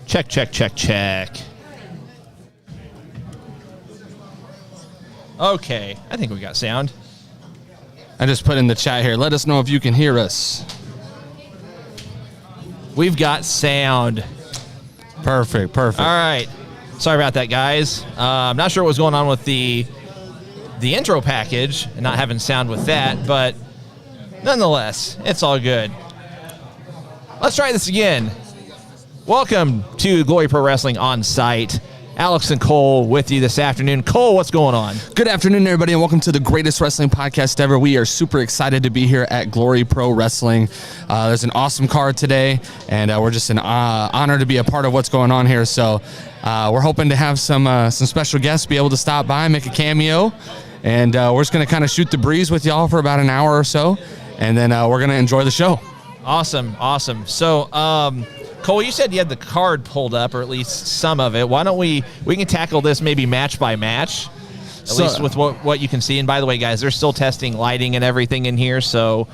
Check, check, check, check. Okay, I think we got sound. I just put in the chat here. Let us know if you can hear us. We've got sound. Perfect. All right. Sorry about that, guys. I'm not sure what was going on with the intro package and not having sound with that, but nonetheless, it's all good. Let's try this again. Welcome to Glory Pro Wrestling On Site. Alex and Cole with you this afternoon. Cole, what's going on? Good afternoon, everybody, and welcome to the greatest wrestling podcast ever. We are super excited to be here at Glory Pro Wrestling. There's an awesome card today, and we're just an honor to be a part of what's going on here. So we're hoping to have some special guests be able to stop by, make a cameo, and we're just going to kind of shoot the breeze with y'all for about an hour or so, and then we're going to enjoy the show. Awesome. So, Cole, you said you had the card pulled up, or at least some of it. Why don't we can tackle this maybe match by match, at least with what you can see. And by the way, guys, they're still testing lighting and everything in here, so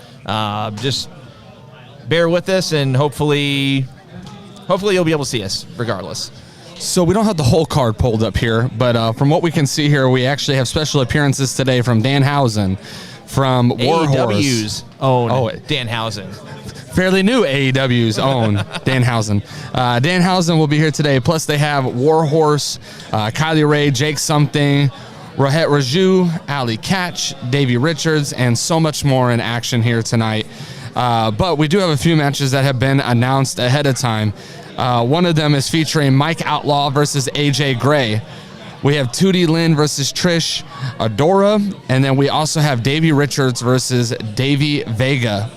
just bear with us, and hopefully you'll be able to see us regardless. So we don't have the whole card pulled up here, but from what we can see here, we actually have special appearances today from Danhausen, from Warhorse. AEW's own Danhausen. Fairly new AEW's own Danhausen. Danhausen will be here today. Plus, they have Warhorse, Kylie Ray, Jake Something, Rohit Raju, Ali Catch, Davey Richards, and so much more in action here tonight. But we do have a few matches that have been announced ahead of time. One of them is featuring Mike Outlaw versus AJ Gray. We have Tootie Lynn versus Trish Adora, and then we also have Davey Richards versus Davey Vega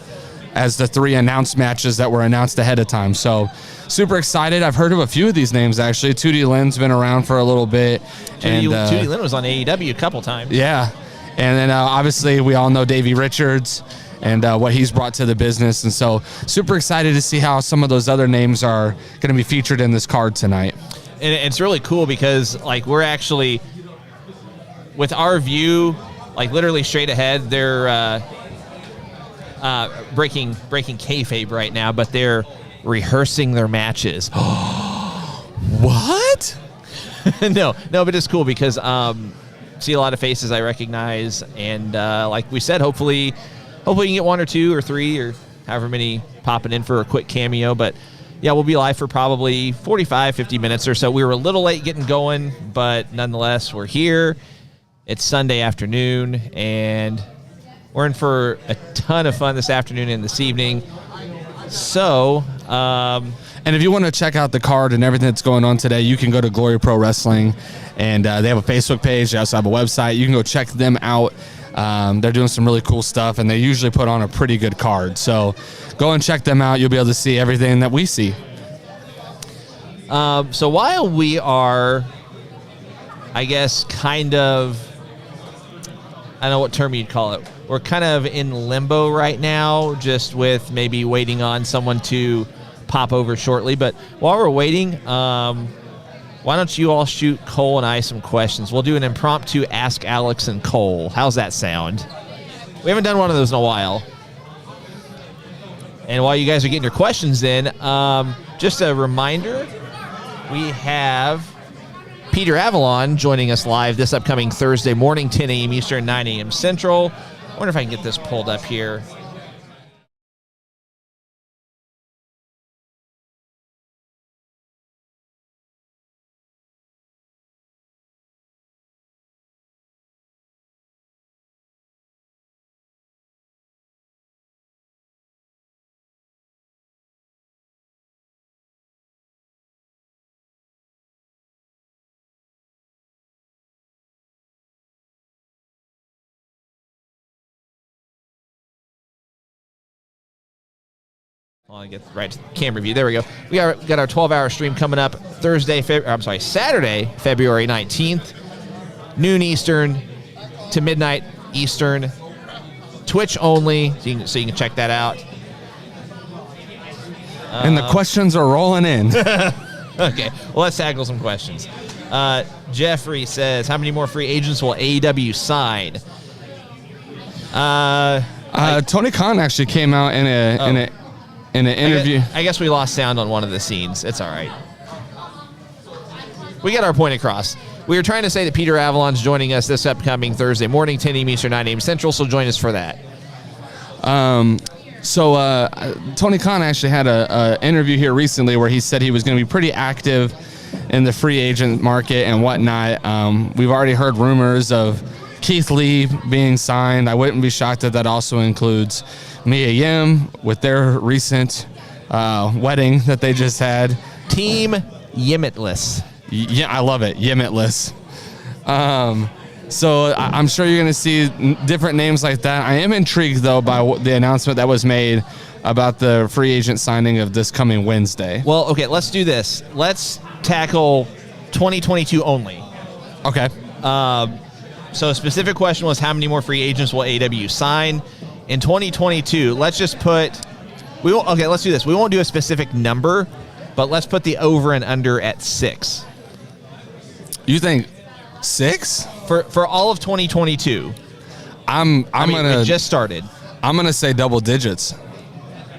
as the three announced matches that were announced ahead of time. So super excited. I've heard of a few of these names, actually. Tootie Lynn's been around for a little bit. Tootie Lynn was on AEW a couple times. Yeah. And then obviously we all know Davey Richards and what he's brought to the business. And so super excited to see how some of those other names are going to be featured in this card tonight. And it's really cool because, like, we're actually, with our view, like, literally straight ahead, they're breaking kayfabe right now, but they're rehearsing their matches. What? No, but it's cool because see a lot of faces I recognize, and like we said, hopefully you can get one or two or three or however many popping in for a quick cameo. But yeah, we'll be live for probably 45, 50 minutes or so. We were a little late getting going, but nonetheless, we're here. It's Sunday afternoon, and we're in for a ton of fun this afternoon and this evening. So, and if you want to check out the card and everything that's going on today, you can go to Glory Pro Wrestling, and they have a Facebook page. They also have a website. You can go check them out. They're doing some really cool stuff, and they usually put on a pretty good card. So go and check them out. You'll be able to see everything that we see. So while we are, I guess, kind of, I don't know what term you'd call it. We're kind of in limbo right now, just with maybe waiting on someone to pop over shortly. But while we're waiting, why don't you all shoot Cole and I some questions? We'll do an impromptu Ask Alex and Cole. How's that sound? We haven't done one of those in a while. And while you guys are getting your questions in, just a reminder, we have Peter Avalon joining us live this upcoming Thursday morning, 10 a.m. Eastern, 9 a.m. Central. I wonder if I can get this pulled up here. I'll get right to the camera view. There we go. We got our 12-hour stream coming up Saturday, February 19th, noon Eastern to midnight Eastern. Twitch only, so you can check that out. And the questions are rolling in. Okay, well, let's tackle some questions. Jeffrey says, how many more free agents will AEW sign? I Tony Khan actually came out in an interview. I guess we lost sound on one of the scenes. It's all right. We get our point across. We were trying to say that Peter Avalon's joining us this upcoming Thursday morning, 10 a.m. Eastern, 9 a.m. Central, so join us for that. So Tony Khan actually had a interview here recently where he said he was going to be pretty active in the free agent market and whatnot. We've already heard rumors of Keith Lee being signed. I wouldn't be shocked if that also includes Mia Yim with their recent wedding that they just had. Team Yimitless. Yeah, I love it. Yimitless. So I'm sure you're going to see different names like that. I am intrigued, though, by the announcement that was made about the free agent signing of this coming Wednesday. Well, okay, let's do this. Let's tackle 2022 only. Okay. So a specific question was how many more free agents will AW sign in 2022? Let's just put let's do this. We won't do a specific number, but let's put the over and under at 6. You think 6? For all of 2022. It just started. I'm gonna say double digits.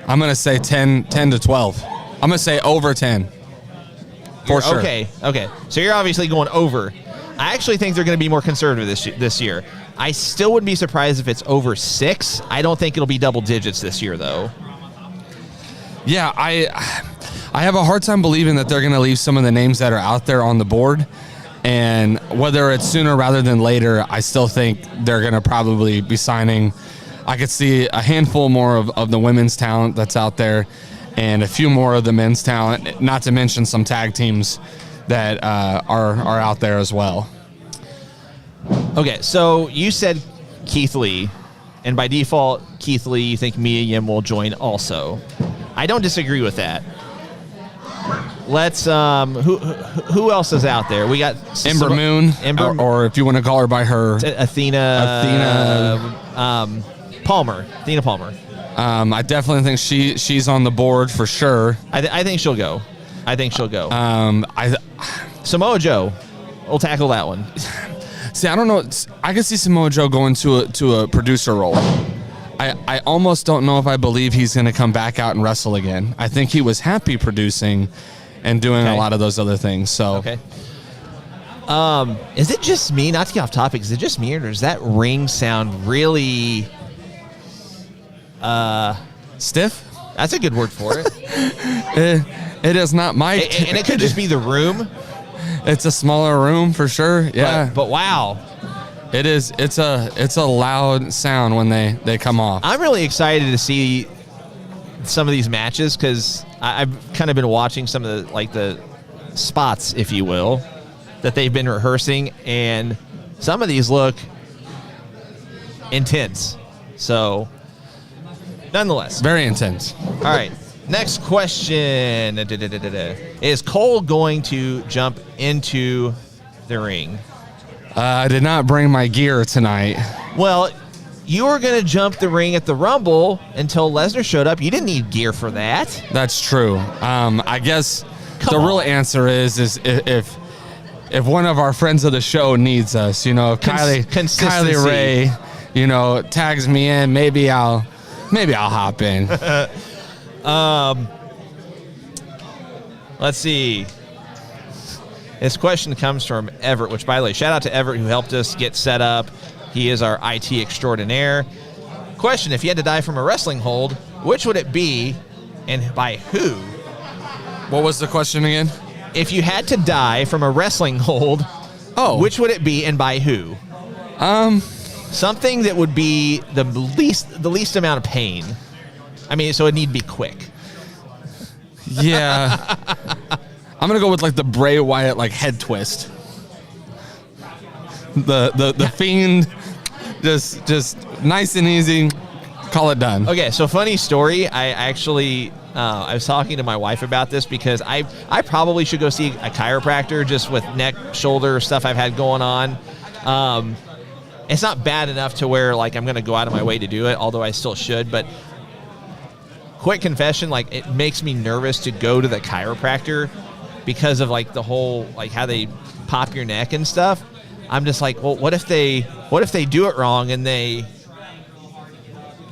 I'm gonna say 10 to 12. I'm gonna say over 10. For sure. Okay. So you're obviously going over. I actually think they're going to be more conservative this year. I still wouldn't be surprised if it's over 6. I don't think it'll be double digits this year, though. Yeah, I have a hard time believing that they're going to leave some of the names that are out there on the board. And whether it's sooner rather than later, I still think they're going to probably be signing. I could see a handful more of the women's talent that's out there and a few more of the men's talent, not to mention some tag teams that are out there as well. Okay, so you said Keith Lee, and by default, Keith Lee, you think Mia Yim will join also. I don't disagree with that. Let's who else is out there? We got Ember Moon, or if you want to call her by her Athena Palmer. Athena Palmer. I definitely think she's on the board for sure. I think she'll go. Samoa Joe. We'll tackle that one. See, I don't know. I could see Samoa Joe going to a producer role. I almost don't know if I believe he's going to come back out and wrestle again. I think he was happy producing and doing a lot of those other things. So, okay. Is it just me? Not to get off topic. Is it just me, or does that ring sound really stiff? That's a good word for it. It is not my. And it could just be the room. It's a smaller room for sure. Yeah. But wow. It is. It's a loud sound when they come off. I'm really excited to see some of these matches because I've kind of been watching some of the spots, if you will, that they've been rehearsing, and some of these look intense. So, nonetheless, very intense. All right. Next question. Is Cole going to jump into the ring? I did not bring my gear tonight. Well, you were going to jump the ring at the Rumble until Lesnar showed up. You didn't need gear for that. That's true. I guess real answer is if one of our friends of the show needs us, if Kylie Ray, tags me in, maybe I'll hop in. Let's see. This question comes from Everett, which, by the way, shout out to Everett who helped us get set up. He is our IT extraordinaire. Question, if you had to die from a wrestling hold, which would it be and by who? What was the question again? If you had to die from a wrestling hold, which would it be and by who? Something that would be the least amount of pain. I mean, so it'd need to be quick. Yeah. I'm going to go with the Bray Wyatt head twist. The Fiend, just nice and easy, call it done. Okay, so funny story. I actually, I was talking to my wife about this because I probably should go see a chiropractor just with neck, shoulder stuff I've had going on. It's not bad enough to where I'm going to go out of my way to do it, although I still should, but quick confession, it makes me nervous to go to the chiropractor because of the whole how they pop your neck and stuff. I'm just well, what if they do it wrong and they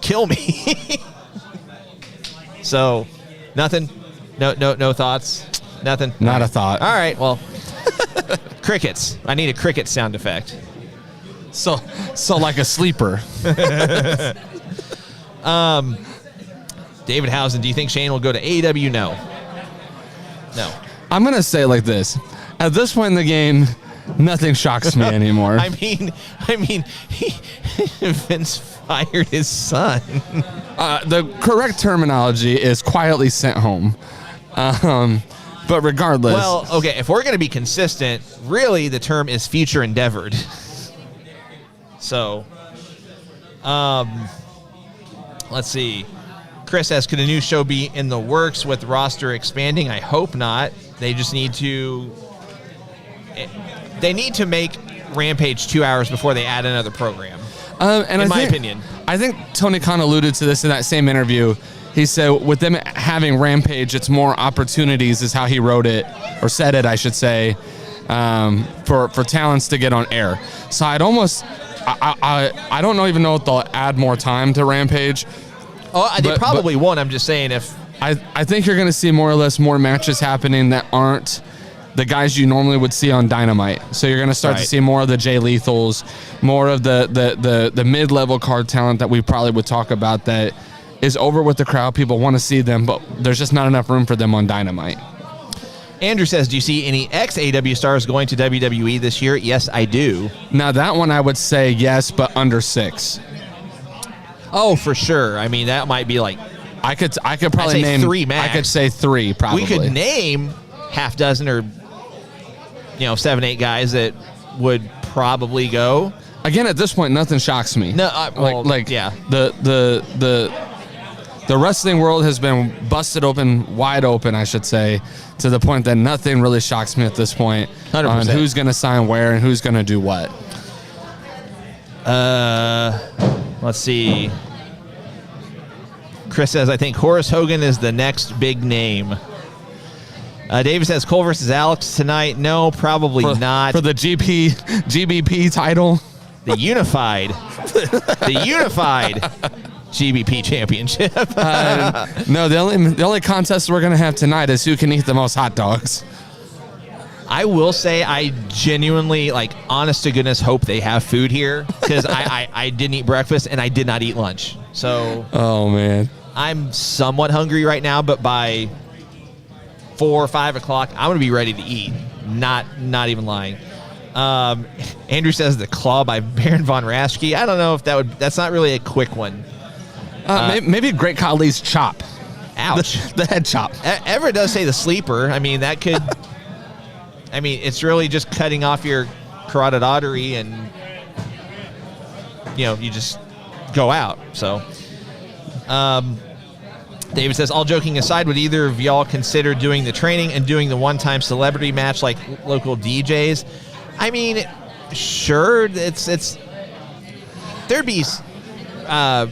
kill me. So, nothing. No thoughts. Nothing. Not a thought. All right. Well, crickets. I need a cricket sound effect. So like a sleeper. David Housen, do you think Shane will go to AEW? No. I'm gonna say it like this: at this point in the game, nothing shocks me anymore. I mean, Vince fired his son. The correct terminology is quietly sent home. But regardless, Well, okay, if we're going to be consistent, really the term is future endeavored. So, let's see. Chris says, could a new show be in the works with roster expanding? I hope not. They just need to... They need to make Rampage 2 hours before they add another program, in my opinion. I think Tony Khan alluded to this in that same interview. He said with them having Rampage, it's more opportunities is how he wrote it, or said it, I should say, for talents to get on air. So I'd almost... I don't even know if they'll add more time to Rampage. Oh, they probably won't. I'm just saying if... I think you're going to see more or less more matches happening that aren't the guys you normally would see on Dynamite. So you're going to start to see more of the Jay Lethals, more of the mid-level card talent that we probably would talk about that is over with the crowd. People want to see them, but there's just not enough room for them on Dynamite. Andrew says, do you see any ex-AW stars going to WWE this year? Yes, I do. Now, that one I would say yes, but under 6. Oh, for sure. I mean, that might be like... I could probably name 3 max. I could say 3 probably. We could name half dozen or 7, 8 guys that would probably go. Again, at this point, nothing shocks me. No, yeah. The wrestling world has been busted open, wide open, I should say, to the point that nothing really shocks me at this point 100%. On who's going to sign where and who's going to do what. Let's see. Chris says, I think Horace Hogan is the next big name. David says, Cole versus Alex tonight. No, probably not. For the GBP title? The unified GBP championship. No, the only contest we're going to have tonight is who can eat the most hot dogs. I will say I genuinely, honest to goodness, hope they have food here because I didn't eat breakfast and I did not eat lunch. So, oh man, I'm somewhat hungry right now, but by 4 or 5 o'clock, I'm going to be ready to eat. Not even lying. Andrew says the Claw by Baron Von Raschke. I don't know if that's not really a quick one. Maybe Great Khali's chop. Ouch. The head chop. Everett does say the sleeper. I mean, that could... I mean, it's really just cutting off your carotid artery and, you just go out. So, David says, all joking aside, would either of y'all consider doing the training and doing the one-time celebrity match like local DJs? I mean, sure, it's there'd be, I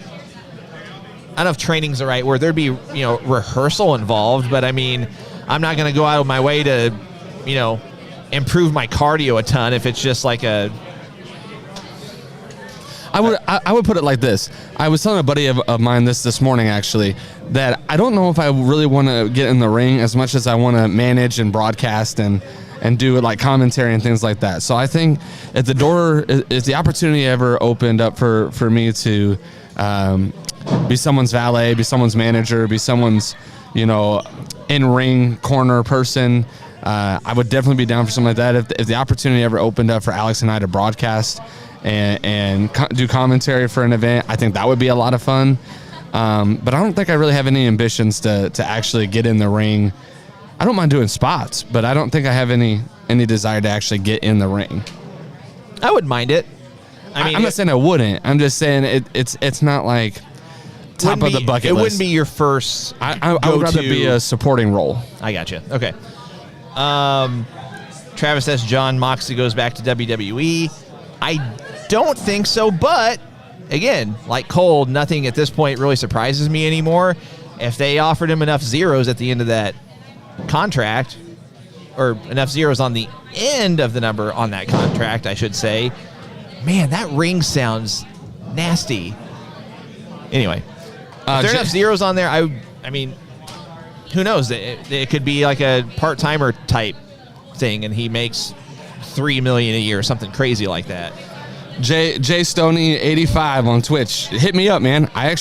don't know if training's the right word. There'd be, rehearsal involved, but I mean, I'm not going to go out of my way to, improve my cardio a ton if it's just like a... I would put it like this. I was telling a buddy of mine this morning, actually, that I don't know if I really want to get in the ring as much as I want to manage and broadcast and do it like commentary and things like that. So I think if the opportunity ever opened up for me to be someone's valet, be someone's manager, be someone's, in-ring corner person, I would definitely be down for something like that. If the opportunity ever opened up for Alex and I to broadcast and do commentary for an event, I think that would be a lot of fun. But I don't think I really have any ambitions to actually get in the ring. I don't mind doing spots, but I don't think I have any desire to actually get in the ring. I wouldn't mind it. I'm not saying I wouldn't. I'm just saying it's not like top of the bucket list. It wouldn't be your first. I would rather be a supporting role. I gotcha. Okay. Travis says John Moxley goes back to WWE. I don't think so, but again, like Cole, nothing at this point really surprises me anymore. If they offered him enough zeros at the end of that contract, or enough zeros on the end of the number on that contract, I should say, man, that ring sounds nasty. Anyway, if there are enough zeros on there, I mean, who knows? It could be like a part-timer type thing, and he makes $3 million a year, something crazy like that. Jay Stoney 85 on Twitch. Hit me up, man. I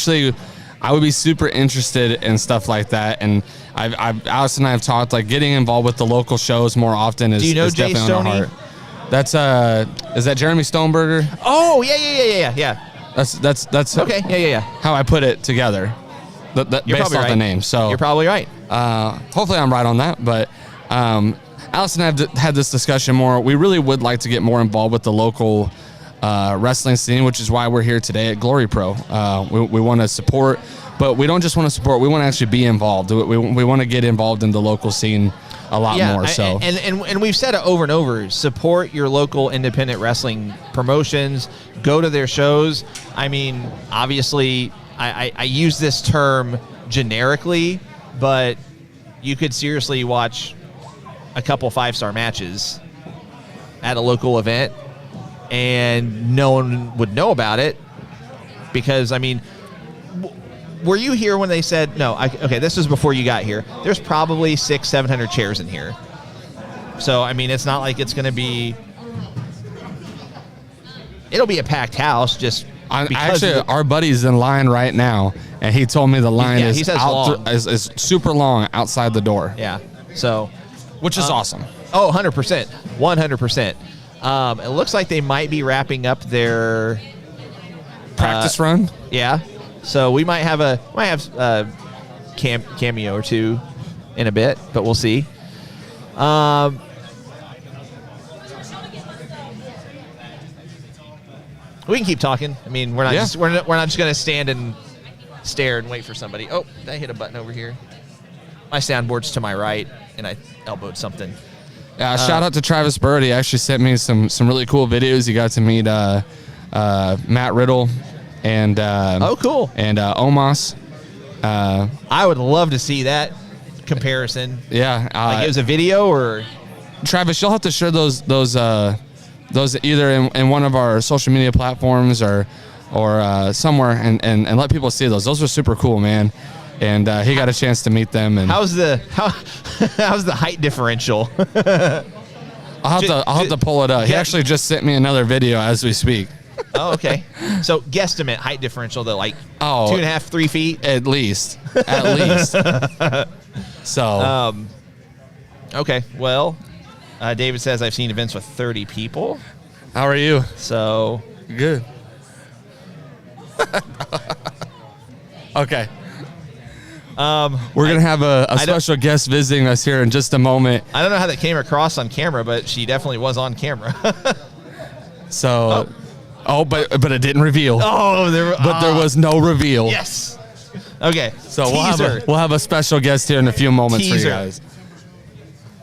would be super interested in stuff like that, and Alice and I have talked, like, getting involved with the local shows more often is, Do you know is Jay definitely on our Stoney? heart. That's is that Jeremy Stoneberger? Oh, yeah. That's Okay, yeah. how I put it together. You're based probably off right. the name. So You're probably right. hopefully I'm right on that, but Alice and I have had this discussion more. We really would like to get more involved with the local wrestling scene, which is why we're here today at Glory Pro. We want to support, but we don't just want to support. We want to actually be involved. We want to get involved in the local scene a lot more. So and we've said it over and over. Support your local independent wrestling promotions. Go to their shows. I mean, obviously, I use this term generically, but you could seriously watch a couple 5-star matches at a local event, and no one would know about it because, I mean, were you here when they said, no, okay, this was before you got here. There's probably 600-700 chairs in here. So, I mean, it's not like it's going to be, it'll be a packed house just actually, our buddy's in line right now, and he told me the line is super long outside the door. Yeah, so. Which is awesome. Oh, 100%. 100%. It looks like they might be wrapping up their practice run. Yeah. So we might have a cameo or two in a bit, but we'll see. We can keep talking. I mean, we're not just going to stand and stare and wait for somebody. Oh, I hit a button over here. My soundboard's to my right, and I elbowed something. Shout out to Travis Bird. He actually sent me some really cool videos. He got to meet Matt Riddle and cool, and Omos. I would love to see that comparison. Yeah, like it was a video, or Travis, you'll have to share those either in one of our social media platforms or somewhere and let people see those. Those are super cool, man. And he got a chance to meet them. And how's the height differential? I'll have to pull it up. He actually just sent me another video as we speak. Oh, okay. So guesstimate height differential to like 2.5, 3 feet at least. So okay. Well, David says I've seen events with 30 people. How are you? So good. Okay. We're going to have a special guest visiting us here in just a moment. I don't know how that came across on camera, but she definitely was on camera. So, but it didn't reveal. There was no reveal. Yes. Okay. So we'll have a special guest here in a few moments for you guys.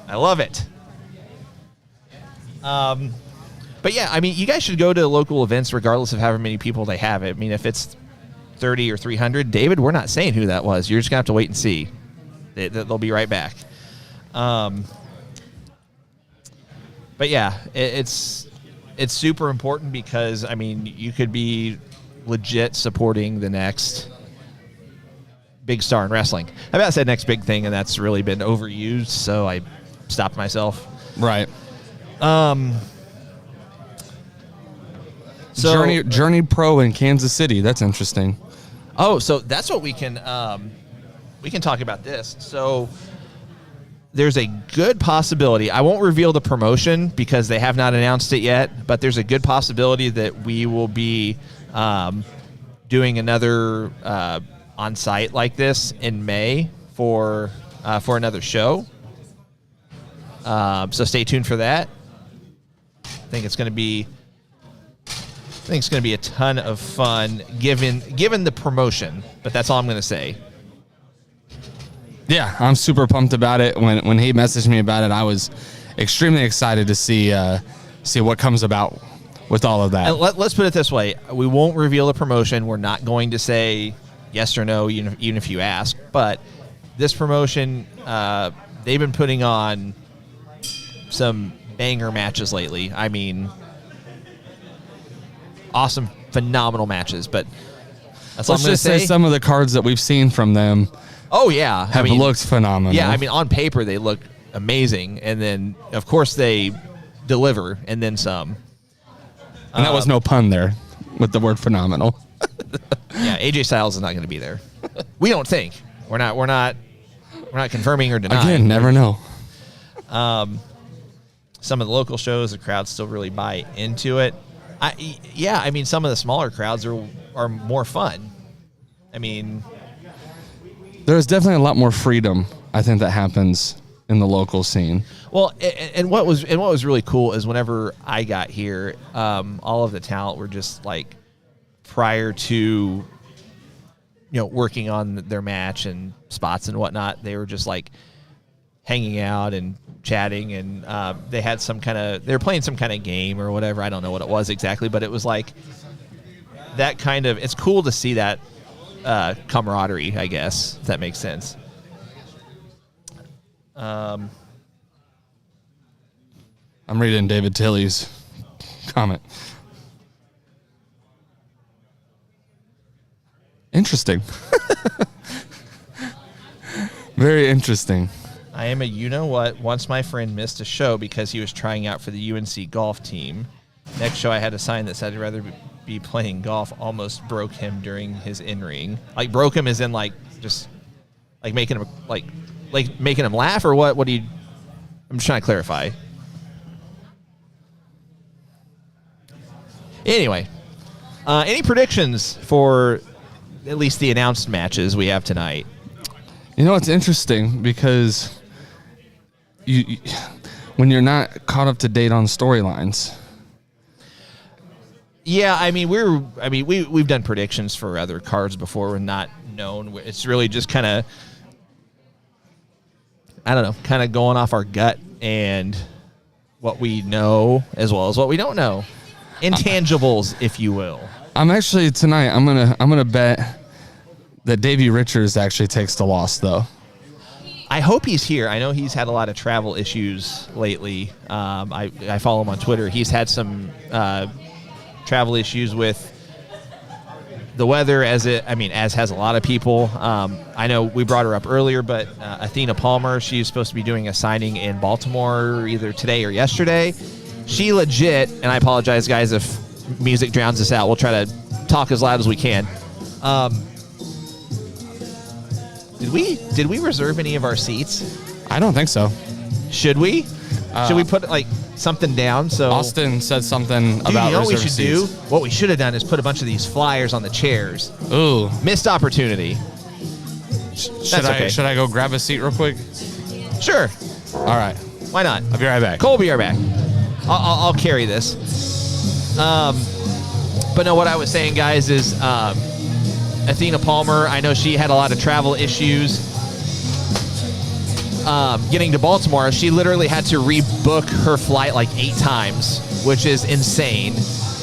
I love it. But yeah, I mean, you guys should go to local events regardless of how many people they have. I mean, if it's 30 or 300, David, we're not saying who that was. You're just gonna have to wait and see. They'll be right back. But yeah, it's super important because, I mean, you could be legit supporting the next big star in wrestling. I bet I said next big thing, and that's really been overused, so I stopped myself. Right. So Journey Pro in Kansas City. That's interesting. Oh, so that's what we can talk about this. So there's a good possibility. I won't reveal the promotion because they have not announced it yet, but there's a good possibility that we will be doing another on-site like this in May for another show. So stay tuned for that. I think it's going to be a ton of fun given the promotion, but that's all I'm going to say. Yeah, I'm super pumped about it. When he messaged me about it, I was extremely excited to see what comes about with all of that. And let's put it this way. We won't reveal the promotion. We're not going to say yes or no, even if you ask. But this promotion, they've been putting on some banger matches lately. I mean, awesome, phenomenal matches. But That's all I'm Let's going to just say say. some of the cards that we've seen from them Oh, yeah. have looked phenomenal. Yeah, I mean, on paper, they look amazing. And then, of course, they deliver and then some. And that was no pun there with the word phenomenal. Yeah, AJ Styles is not going to be there. We don't think. We're not confirming or denying. Again, never know. Some of the local shows, the crowds still really buy into it. I mean, some of the smaller crowds are more fun. I mean, There's definitely a lot more freedom, I think, that happens in the local scene. well, and what was really cool is whenever I got here, all of the talent were just like prior to working on their match and spots and whatnot. They were just like hanging out and chatting, and they were playing some kind of game or whatever. I don't know what it was exactly, but it was like that kind of. It's cool to see that camaraderie, I guess, if that makes sense. I'm reading David Tilley's comment. Interesting. Very interesting. I am a you-know-what. Once my friend missed a show because he was trying out for the UNC golf team. Next show I had a sign that said I'd rather be playing golf. Almost broke him during his in-ring. Like, broke him as in, like, just, like, making him, like making him laugh, or what? What do you... I'm just trying to clarify. Anyway, any predictions for at least the announced matches we have tonight? You know, it's interesting because you when you're not caught up to date on storylines. Yeah, I mean we've done predictions for other cards before. We're not known. It's really just kind of, I don't know, kind of going off our gut and what we know as well as what we don't know. Intangibles, if you will. I'm actually tonight. I'm gonna bet that Davey Richards actually takes the loss, though. I hope he's here. I know he's had a lot of travel issues lately. I follow him on Twitter. He's had some travel issues with the weather, as has a lot of people. I know we brought her up earlier, but Athena Palmer, she's supposed to be doing a signing in Baltimore either today or yesterday. She legit, and I apologize, guys, if music drowns us out. We'll try to talk as loud as we can. Did we reserve any of our seats? I don't think so. Should we? Should we put like something down? So Austin said something Dude, about you know what we reserved should do? seats. What we should have done is put a bunch of these flyers on the chairs. Ooh, Missed opportunity. should I go grab a seat real quick? Sure. All right, Why not? I'll be right back. Cole will be right back. I'll carry this. But no, what I was saying, guys, is Athena Palmer, I know she had a lot of travel issues getting to Baltimore. She literally had to rebook her flight like 8 times, which is insane.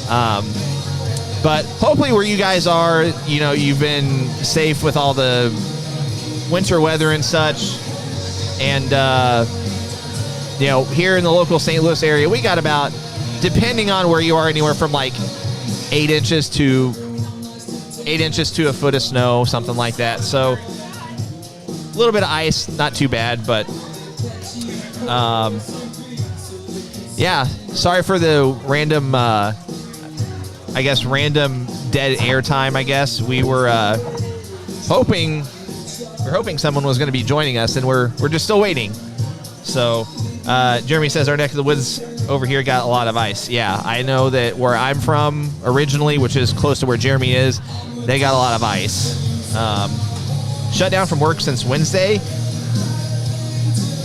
But hopefully where you guys are, you've been safe with all the winter weather and such. And, here in the local St. Louis area, we got about, depending on where you are, anywhere from like 8 inches to a foot of snow, something like that. So a little bit of ice, not too bad, but yeah, sorry for the random dead air time, I guess. We were hoping someone was going to be joining us, and we're just still waiting. So Jeremy says our neck of the woods over here got a lot of ice. Yeah, I know that where I'm from originally, which is close to where Jeremy is, they got a lot of ice. Shut down from work since Wednesday.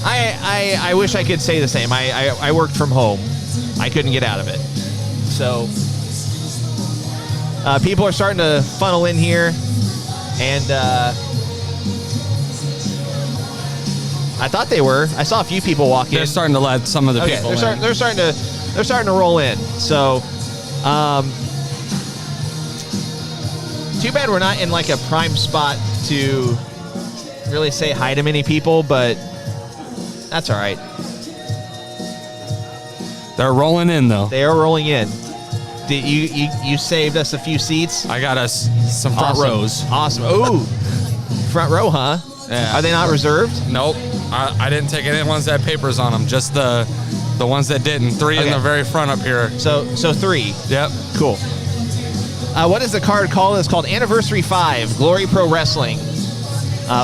I wish I could say the same. I worked from home. I couldn't get out of it. So people are starting to funnel in here, and I thought they were. I saw a few people walk in. They're starting to let some of the people in. They're starting to roll in. So, too bad we're not in like a prime spot to really say hi to many people, but that's all right. They're rolling in, though. They are rolling in. You saved us a few seats? I got us some front rows. Awesome. Ooh, front row, huh? Yeah. Are they not reserved? Nope. I didn't take any ones that had papers on them. Just the ones that didn't. 3 in the very front up here. So 3. Yep. Cool. What is the card called? It's called Anniversary 5, Glory Pro Wrestling.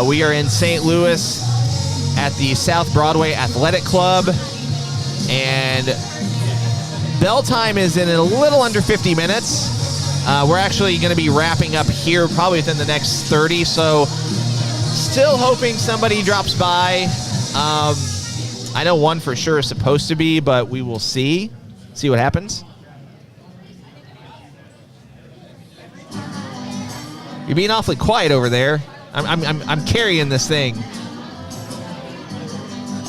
We are in St. Louis at the South Broadway Athletic Club. And bell time is in a little under 50 minutes. We're actually going to be wrapping up here probably within the next 30. So still hoping somebody drops by. I know one for sure is supposed to be, but we will see what happens. You're being awfully quiet over there. I'm carrying this thing.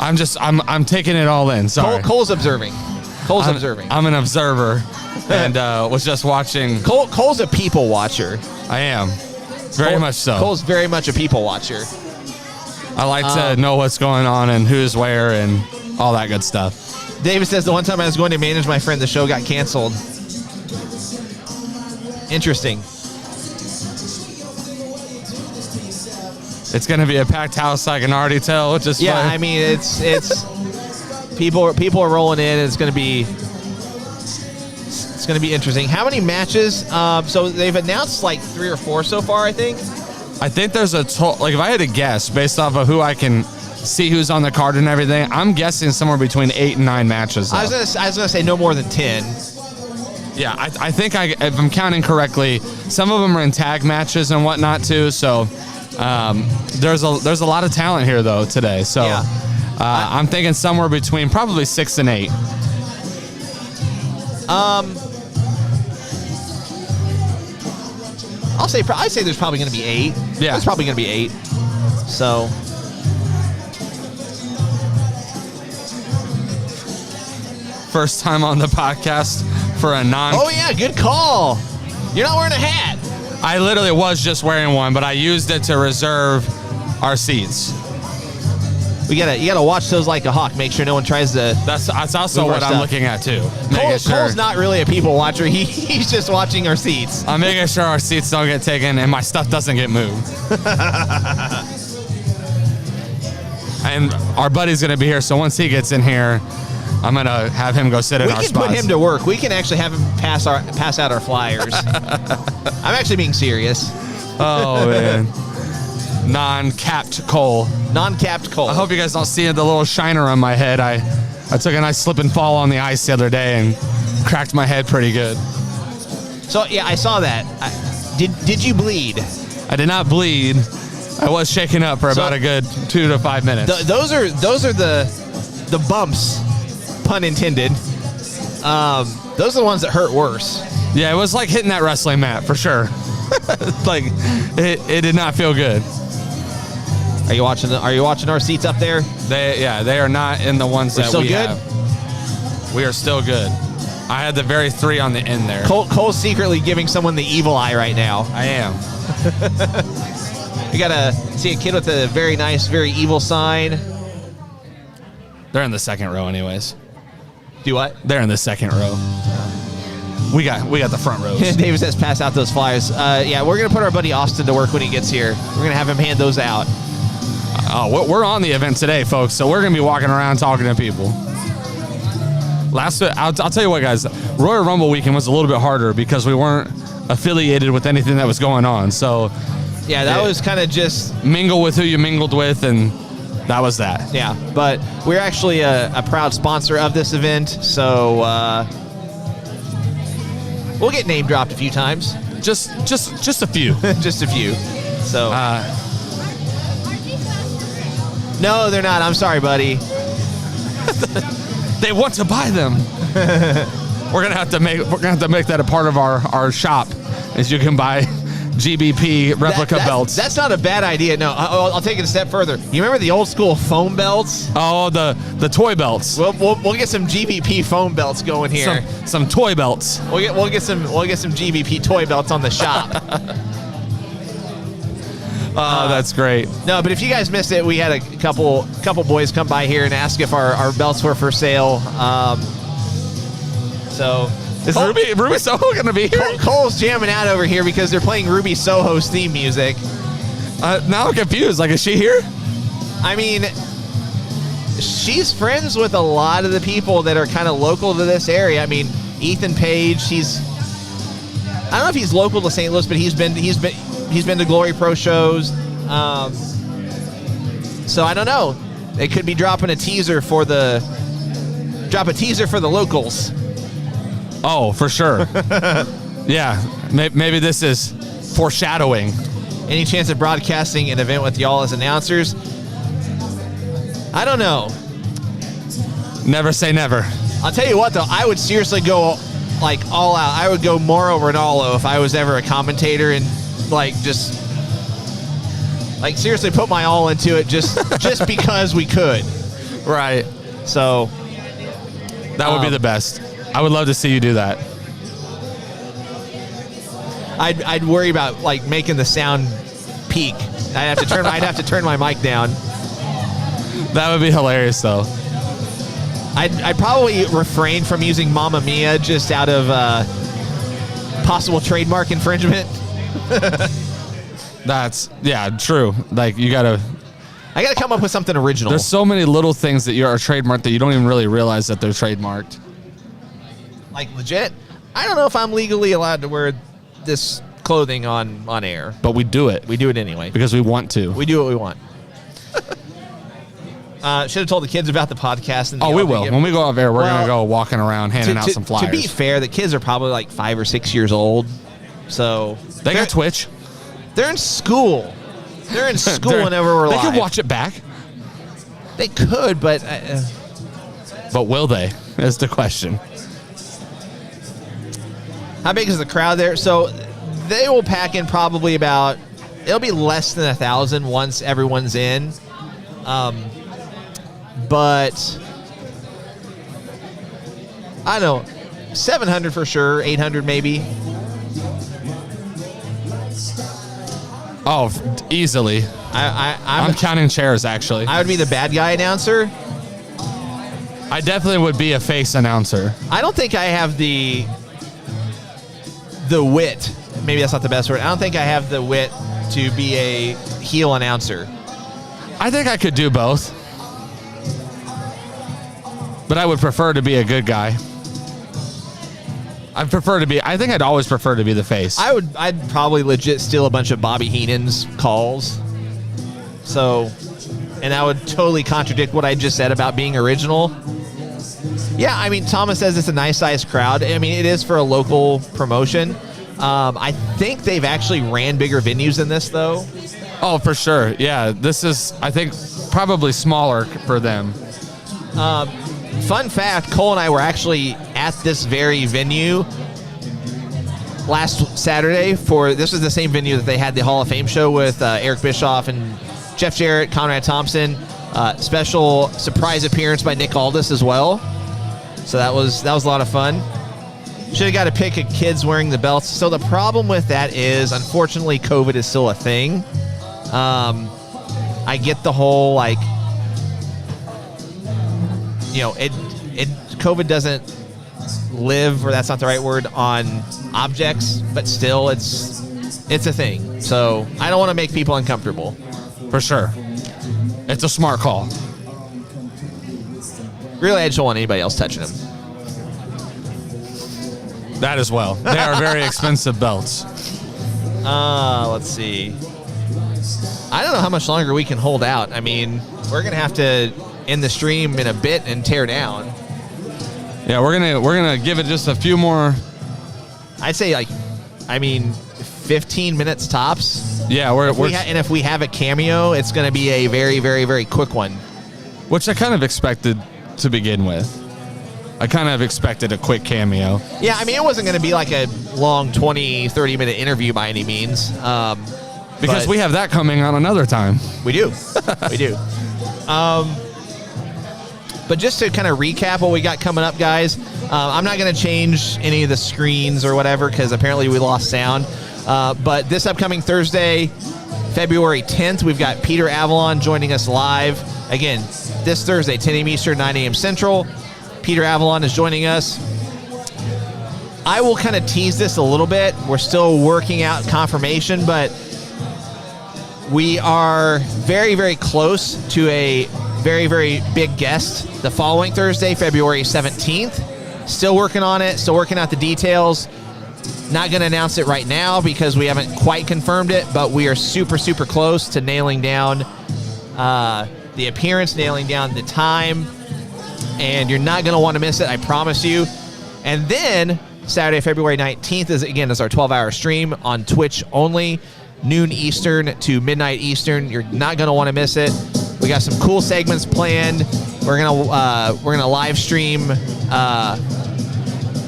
I'm taking it all in. Sorry. Cole's observing. I'm an observer, and was just watching. Cole's a people watcher. I am, very much so. Cole's very much a people watcher. I like to know what's going on and who's where and all that good stuff. David says the one time I was going to manage my friend, the show got canceled. Interesting. It's going to be a packed house, I can already tell. Which is yeah. fun. I mean, it's people are rolling in. And it's going to be interesting. How many matches? So they've announced like 3 or 4 so far, I think. I think there's a total. Like if I had to guess based off of who I can see who's on the card and everything, I'm guessing somewhere between 8 and 9 matches. Though. I was gonna say no more than 10. Yeah, I think if I'm counting correctly, some of them are in tag matches and whatnot too. So there's a lot of talent here though today. So yeah. I'm thinking somewhere between probably 6 and 8. I'd say there's probably going to be 8. Yeah, it's probably going to be 8. So. First time on the podcast for a non. Oh yeah, good call. You're not wearing a hat. I literally was just wearing one, but I used it to reserve our seats. You gotta watch those like a hawk. Make sure no one tries to. That's also what I'm looking at too. Cole's not really a people watcher. He's just watching our seats. I'm making sure our seats don't get taken and my stuff doesn't get moved. And our buddy's gonna be here, so once he gets in here, I'm gonna have him go sit in our spots. We can put him to work. We can actually have him pass out our flyers. I'm actually being serious. Oh man. Non-capped Cole. I hope you guys don't see the little shiner on my head. I took a nice slip and fall on the ice the other day and cracked my head pretty good. So yeah, I saw that. Did you bleed? I did not bleed. I was shaken up for about a good 2 to 5 minutes. Those are the bumps, pun intended. Those are the ones that hurt worse. Yeah, it was like hitting that wrestling mat for sure. Like it did not feel good. Are you watching our seats up there? They are not in the ones that we have. We are still good. I had the very 3 on the end there. Cole's secretly giving someone the evil eye right now. I am. You gotta see a kid with a very nice, very evil sign. They're in the second row anyways. Do what? They're in the second row. We got the front rows. David says pass out those flyers. Yeah, we're going to put our buddy Austin to work when he gets here. We're going to have him hand those out. Oh, we're on the event today, folks, so we're going to be walking around talking to people. I'll tell you what, guys. Royal Rumble weekend was a little bit harder because we weren't affiliated with anything that was going on. So yeah, that was kind of just mingle with who you mingled with, and that was that. Yeah, but we're actually a proud sponsor of this event, so we'll get name dropped a few times. Just a few. Just a few. So no, they're not. I'm sorry, buddy. They want to buy them. We're gonna have to make that a part of our shop, as you can buy GBP replica belts. That's not a bad idea. No, I'll take it a step further. You remember the old school foam belts? Oh, the toy belts. We'll get some GBP foam belts going here. Some toy belts. We'll get some GBP toy belts on the shop. Oh, that's great. No, but if you guys missed it, we had a couple boys come by here and ask if our belts were for sale. So Is Ruby Soho going to be here? Cole's jamming out over here because they're playing Ruby Soho's theme music. Now I'm confused. Like, is she here? I mean, she's friends with a lot of the people that are kind of local to this area. I mean, Ethan Page, I don't know if he's local to St. Louis, but he's been to Glory Pro shows. So I don't know. They could be dropping a teaser for the locals. Oh, for sure. Yeah, maybe this is foreshadowing. Any chance of broadcasting an event with y'all as announcers? I don't know. Never say never. I'll tell you what, though. I would seriously go, like, all out. I would go Mauro Ronaldo if I was ever a commentator and, like, just, like, seriously put my all into it just because we could. Right. So. That would be the best. I would love to see you do that. I'd worry about, like, making the sound peak. I'd have to turn my mic down. That would be hilarious, though. I'd probably refrain from using Mamma Mia just out of possible trademark infringement. True. Like, I gotta come up with something original. There's so many little things that are trademarked that you don't even really realize that they're trademarked. Like, legit, I don't know if I'm legally allowed to wear this clothing on air. But we do it. We do it anyway. Because we want to. We do what we want. Should have told the kids about the podcast. And we will. When we go out there, we're going to go walking around handing out some flyers. To be fair, the kids are probably like 5 or 6 years old. So they got Twitch. They're in school. They're in school whenever we're live. They could watch it back. They could, but... but will they? Is the question. How big is the crowd there? So they will pack in probably about... It'll be less than 1,000 once everyone's in. But... I don't know. 700 for sure. 800 maybe. Oh, easily. I'm counting chairs, actually. I would be the bad guy announcer. I definitely would be a face announcer. I don't think I have the wit. Maybe that's not the best word. I don't think I have the wit to be a heel announcer. I think I could do both. But I would prefer to be a good guy. I think I'd always prefer to be the face. I'd probably legit steal a bunch of Bobby Heenan's calls. So, and that would totally contradict what I just said about being original. Yeah, I mean, Thomas says it's a nice sized crowd. I mean, it is for a local promotion. I think they've actually ran bigger venues than this, though. Oh, for sure. Yeah, this is, I think, probably smaller for them. Fun fact, Cole and I were actually at this very venue last Saturday this was the same venue that they had the Hall of Fame show with Eric Bischoff and Jeff Jarrett, Conrad Thompson. Special surprise appearance by Nick Aldis as well. So that was a lot of fun. Should have got a pic of kids wearing the belts. So the problem with that is, unfortunately, COVID is still a thing. I get the whole, like, you know, COVID doesn't live, or that's not the right word, on objects, but still it's a thing. So I don't want to make people uncomfortable. For sure. It's a smart call. Really, I just don't want anybody else touching them. That as well. They are very expensive belts. Let's see. I don't know how much longer we can hold out. I mean, we're going to have to end the stream in a bit and tear down. Yeah, we're gonna give it just a few more. I'd say 15 minutes tops. Yeah, and if we have a cameo, it's going to be a very, very, very quick one. Which I kind of expected to begin with. I kind of expected a quick cameo. Yeah, I mean, it wasn't going to be like a long 20, 30-minute interview by any means. Because we have that coming on another time. We do. We do. But just to kind of recap what we got coming up, guys, I'm not going to change any of the screens or whatever because apparently we lost sound. But this upcoming Thursday, February 10th, we've got Peter Avalon joining us live. Again, this Thursday, 10 a.m. Eastern, 9 a.m. Central. Peter Avalon is joining us. I will kind of tease this a little bit. We're still working out confirmation, but we are very, very close to a very, very big guest the following Thursday, February 17th. Still working on it, still working out the details. Not going to announce it right now because we haven't quite confirmed it, but we are super, super close to nailing down the appearance, nailing down the time, and you're not going to want to miss it, I promise you. And then Saturday, February 19th is our 12-hour stream on Twitch only, noon Eastern to midnight Eastern. You're not going to want to miss it. We got some cool segments planned. We're gonna live stream.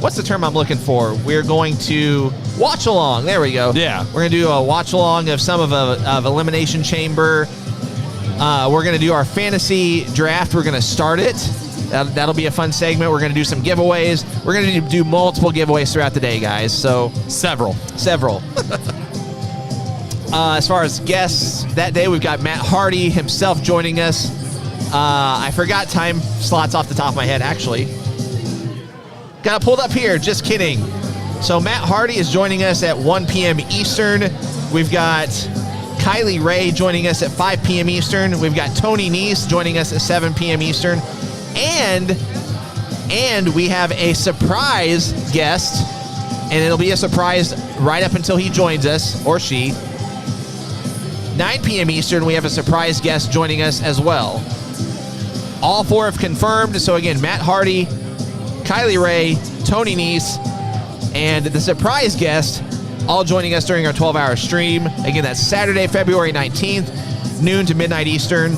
What's the term I'm looking for? We're going to watch along. There we go. Yeah. We're gonna do a watch along of some of Elimination Chamber. We're gonna do our fantasy draft. We're gonna start it. That'll be a fun segment. We're gonna do some giveaways. We're gonna do multiple giveaways throughout the day, guys. So Several. As far as guests, that day we've got Matt Hardy himself joining us. I forgot time slots off the top of my head, actually. Got it pulled up here, just kidding. So Matt Hardy is joining us at 1 p.m. Eastern. We've got Kylie Ray joining us at 5 p.m. Eastern. We've got Tony Nese joining us at 7 p.m. Eastern. And we have a surprise guest, and it'll be a surprise right up until he joins us, or she. 9 p.m. Eastern, we have a surprise guest joining us as well. All four have confirmed. So again, Matt Hardy, Kylie Ray, Tony Nese, and the surprise guest all joining us during our 12-hour stream. Again, that's Saturday, February 19th, noon to midnight Eastern.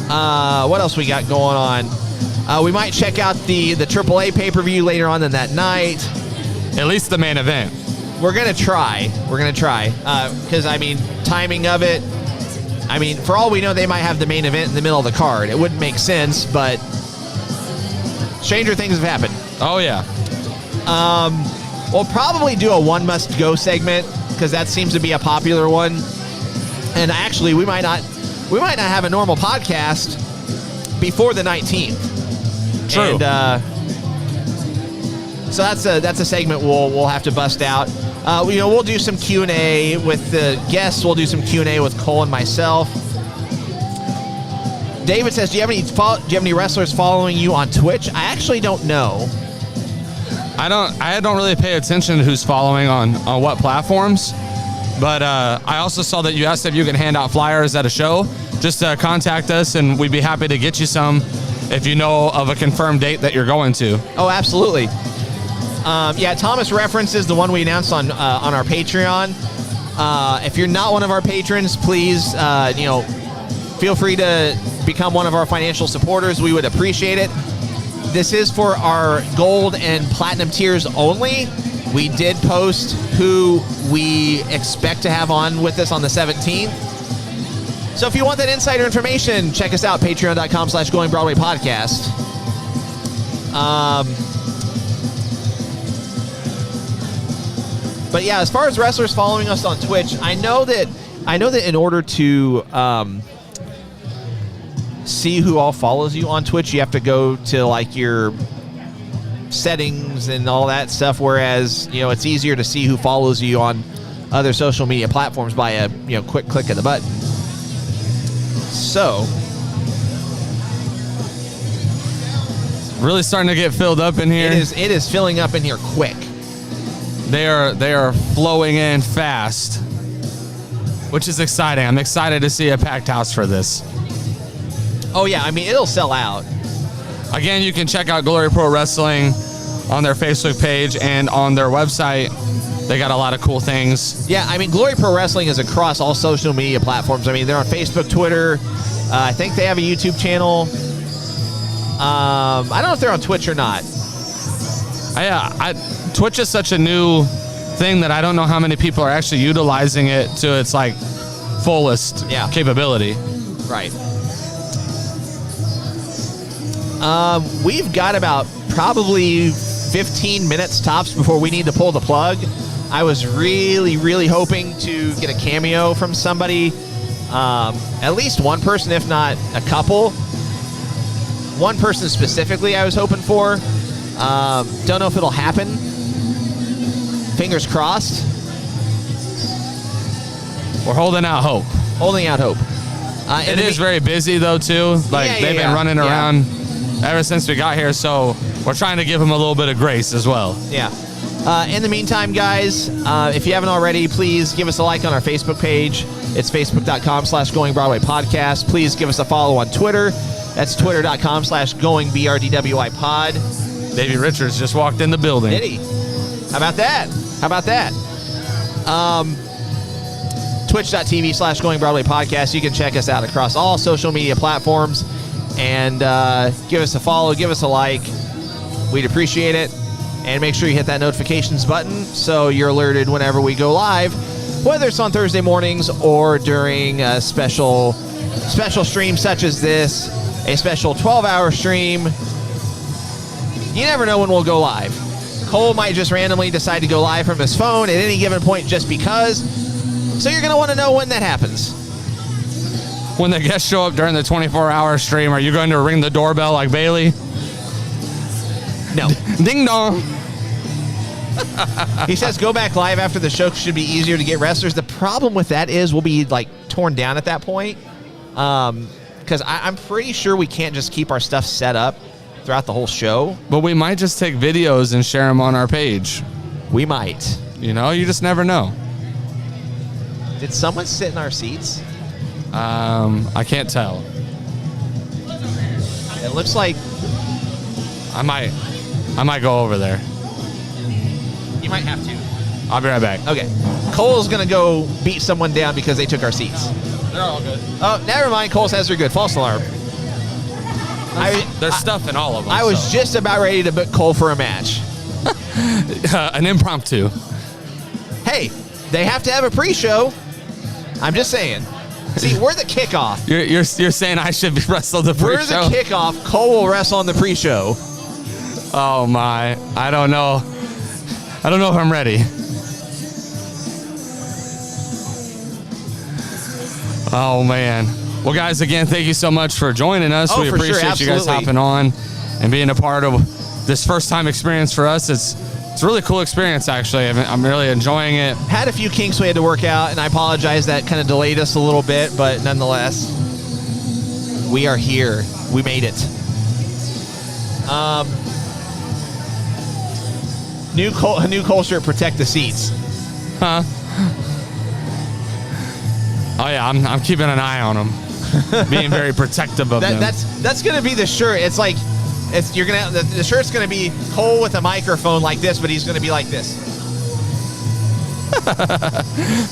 What else we got going on? We might check out the AAA pay-per-view later on in that night. At least the main event. We're going to try. Because, timing of it, for all we know, they might have the main event in the middle of the card. It wouldn't make sense, but stranger things have happened. Oh, yeah. We'll probably do a one must go segment because that seems to be a popular one. And actually, we might not have a normal podcast before the 19th. True. And, so that's a segment we'll have to bust out. We'll do some Q&A with the guests. We'll do some Q&A with Cole and myself. David says, do you have any wrestlers following you on Twitch? I actually don't know. I don't really pay attention to who's following on what platforms. But I also saw that you asked if you can hand out flyers at a show. Just contact us, and we'd be happy to get you some if you know of a confirmed date that you're going to. Oh, absolutely. Thomas references the one we announced on our Patreon. If you're not one of our patrons, please, feel free to become one of our financial supporters. We would appreciate it. This is for our gold and platinum tiers only. We did post who we expect to have on with us on the 17th. So if you want that insider information, check us out, patreon.com/Going Broadway Podcast. But yeah, as far as wrestlers following us on Twitch, I know that in order to see who all follows you on Twitch, you have to go to like your settings and all that stuff. Whereas it's easier to see who follows you on other social media platforms by a quick click of the button. So, really starting to get filled up in here. It is filling up in here quick. They are flowing in fast, which is exciting. I'm excited to see a packed house for this. Oh yeah, it'll sell out. Again, you can check out Glory Pro Wrestling on their Facebook page and on their website. They got a lot of cool things. Yeah, Glory Pro Wrestling is across all social media platforms. They're on Facebook, Twitter. I think they have a YouTube channel. I don't know if they're on Twitch or not. Twitch is such a new thing that I don't know how many people are actually utilizing it to its fullest capability. Right. We've got about probably 15 minutes tops before we need to pull the plug. I was really, really hoping to get a cameo from somebody, at least one person, if not a couple. One person specifically I was hoping for. Don't know if it'll happen, Fingers crossed. We're holding out hope. Holding out hope. It is very busy though too. Like they've been running around ever since we got here, so we're trying to give them a little bit of grace as well. Yeah. In the meantime, guys, if you haven't already, please give us a like on our Facebook page. It's facebook.com/Going Broadway Podcast. Please give us a follow on Twitter. That's twitter.com/Going BRDWI Pod. Davey Richards just walked in the building. Did he? How about that? Twitch.tv/Going Broadway Podcast. You can check us out across all social media platforms and give us a follow, give us a like. We'd appreciate it. And make sure you hit that notifications button so you're alerted whenever we go live, whether it's on Thursday mornings or during a special stream such as this, a special 12-hour stream. You never know when we'll go live. Cole might just randomly decide to go live from his phone at any given point just because. So you're going to want to know when that happens. When the guests show up during the 24-hour stream, are you going to ring the doorbell like Bailey? No. Ding dong. He says go back live after the show should be easier to get wrestlers. The problem with that is we'll be like torn down at that point. Because I'm pretty sure we can't just keep our stuff set up throughout the whole show. But we might just take videos and share them on our page. We might. You know, you just never know. Did someone sit in our seats? I can't tell. It looks like I might go over there. you might have to. I'll be right back. Okay. Cole's going to go beat someone down because they took our seats. They're all good. Oh, never mind. Cole says they're good. False alarm. There's stuff in all of them. I was just about ready to book Cole for a match. An impromptu. Hey, they have to have a pre-show. I'm just saying. See, we're the kickoff. You're saying I should be wrestled the pre-show? We're the kickoff. Cole will wrestle on the pre-show. Oh my! I don't know. I don't know if I'm ready. Oh man! Well, guys, again, thank you so much for joining us. Oh, we for sure, appreciate you guys hopping on and being a part of this first-time experience for us. It's a really cool experience, actually. I'm really enjoying it. Had a few kinks we had to work out, and I apologize that kind of delayed us a little bit, but nonetheless, we are here. We made it. New Cole shirt, protect the seats. Huh? Oh yeah, I'm keeping an eye on them, being very protective of them. That's gonna be the shirt. It's like you're gonna the shirt's gonna be Cole with a microphone like this, but he's gonna be like this.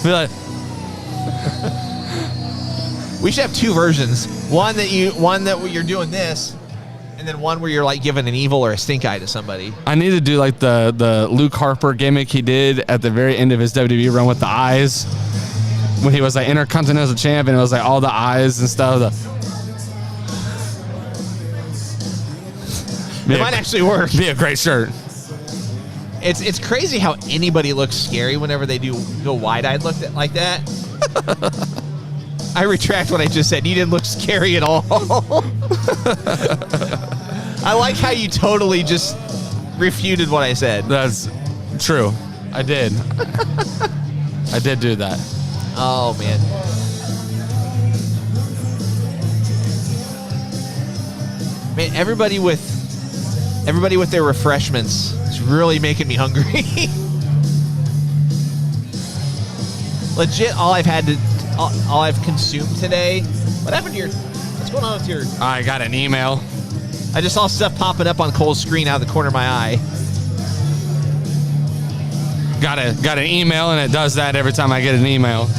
Be like, we should have two versions. One that you're doing this, and then one where you're like giving an evil or a stink eye to somebody. I need to do like the Luke Harper gimmick he did at the very end of his WWE run with the eyes. When he was like Intercontinental Champ and it was like all the eyes and stuff. It might actually work. Be a great shirt. It's crazy how anybody looks scary whenever they do go wide-eyed like that. I retract what I just said. You didn't look scary at all. I like how you totally just refuted what I said. That's true. I did. I did do that. Oh, man. Man, everybody with their refreshments is really making me hungry. Legit, all I've consumed today. What happened to what's going on with your? I got an email. I just saw stuff popping up on Cole's screen out of the corner of my eye. Got an email, and it does that every time I get an email.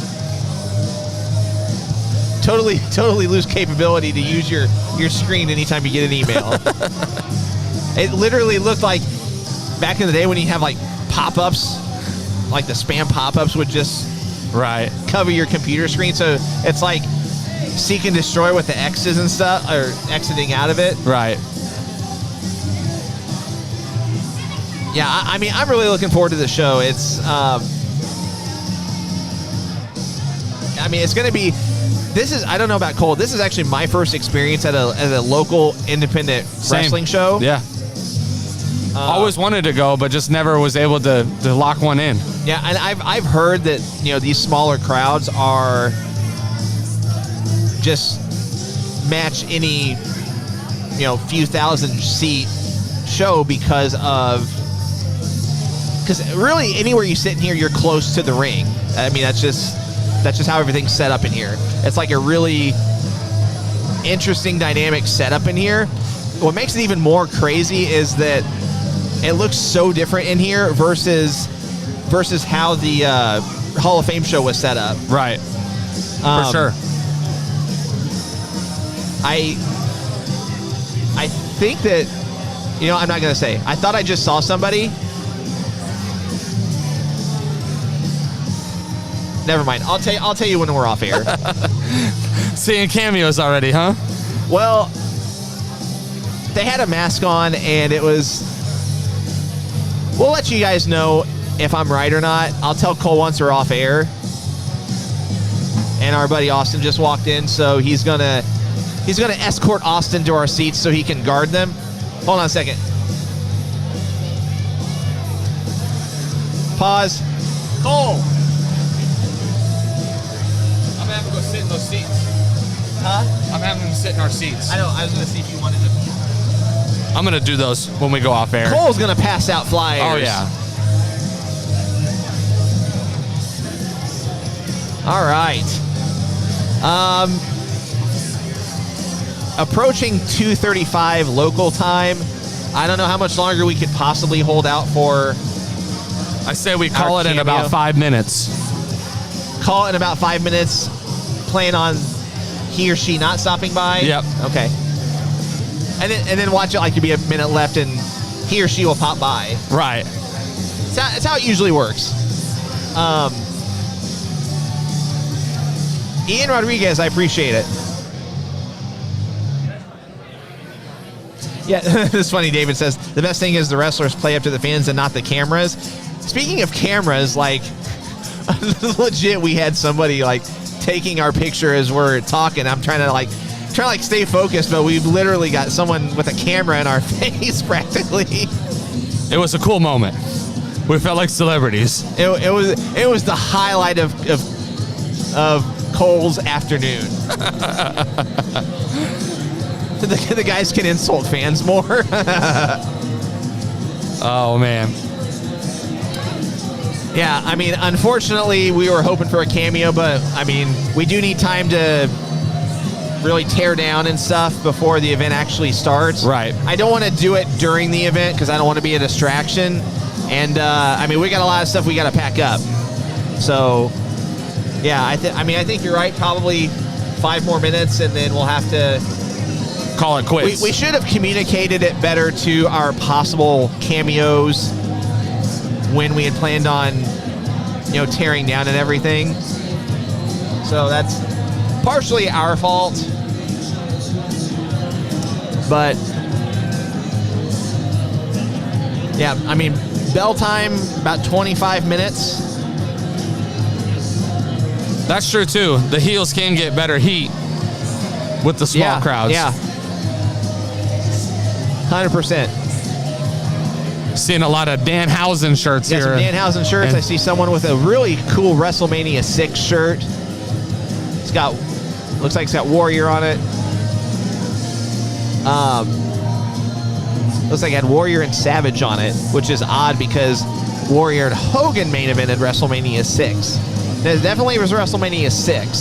Totally lose capability to use your screen anytime you get an email. It literally looked like back in the day when you have like pop-ups, like the spam pop-ups would just cover your computer screen. So it's like seek and destroy with the X's and stuff, or exiting out of it. Right. Yeah, I mean, I'm really looking forward to the show. It's, it's going to be. I don't know about Cole. This is actually my first experience at a local independent wrestling show. Yeah. Always wanted to go, but just never was able to lock one in. Yeah, and I've heard that these smaller crowds are just match any few thousand seat show because really anywhere you sit in here, you're close to the ring. I mean, that's just how everything's set up in here. It's like a really interesting dynamic setup in here. What makes it even more crazy is that it looks so different in here versus how the Hall of Fame show was set up. Right. For sure. I think that, I'm not going to say. I thought I just saw somebody. Never mind. I'll tell you when we're off air. Seeing cameos already, huh? Well, they had a mask on, and it was... We'll let you guys know if I'm right or not. I'll tell Cole once we're off air. And our buddy Austin just walked in, so he's gonna escort Austin to our seats so he can guard them. Hold on a second. Pause. Cole. I'm having to go sit in those seats. Huh? I'm having them sit in our seats. I know. I was gonna see if you wanted to. I'm gonna do those when we go off air. Cole's gonna pass out flyers. Oh yeah. All right. Approaching 2:35 local time. I don't know how much longer we could possibly hold out for. I say we call Our it in cameo. about 5 minutes. Call it in about 5 minutes. Plan on he or she not stopping by. Yep. Okay. And then watch it like you'll be a minute left and he or she will pop by. Right. It's how it usually works. Ian Rodriguez, I appreciate it. Yeah, this is funny. David says, the best thing is the wrestlers play up to the fans and not the cameras. Speaking of cameras, like, legit, we had somebody, like, taking our picture as we're talking. I'm trying to stay focused, but we've literally got someone with a camera in our face, practically. It was a cool moment. We felt like celebrities. It was the highlight of Cole's afternoon. The guys can insult fans more. Oh, man. Yeah, I mean, unfortunately, we were hoping for a cameo, but, I mean, we do need time to really tear down and stuff before the event actually starts. Right. I don't want to do it during the event because I don't want to be a distraction. And, I mean, we got a lot of stuff we got to pack up. So, yeah, I think you're right. Probably 5 more minutes, and then we'll have to... Call it quits. We should have communicated it better to our possible cameos when we had planned on, tearing down and everything. So that's partially our fault. But, yeah, I mean, bell time, about 25 minutes. That's true, too. The heels can get better heat with the small crowds. Yeah. 100%. Seeing a lot of Danhausen shirts Yeah, here. some Danhausen shirts. I see someone with a really cool WrestleMania 6 shirt. Looks like it's got Warrior on it. Looks like it had Warrior and Savage on it, which is odd because Warrior and Hogan main evented WrestleMania 6. It definitely was WrestleMania 6.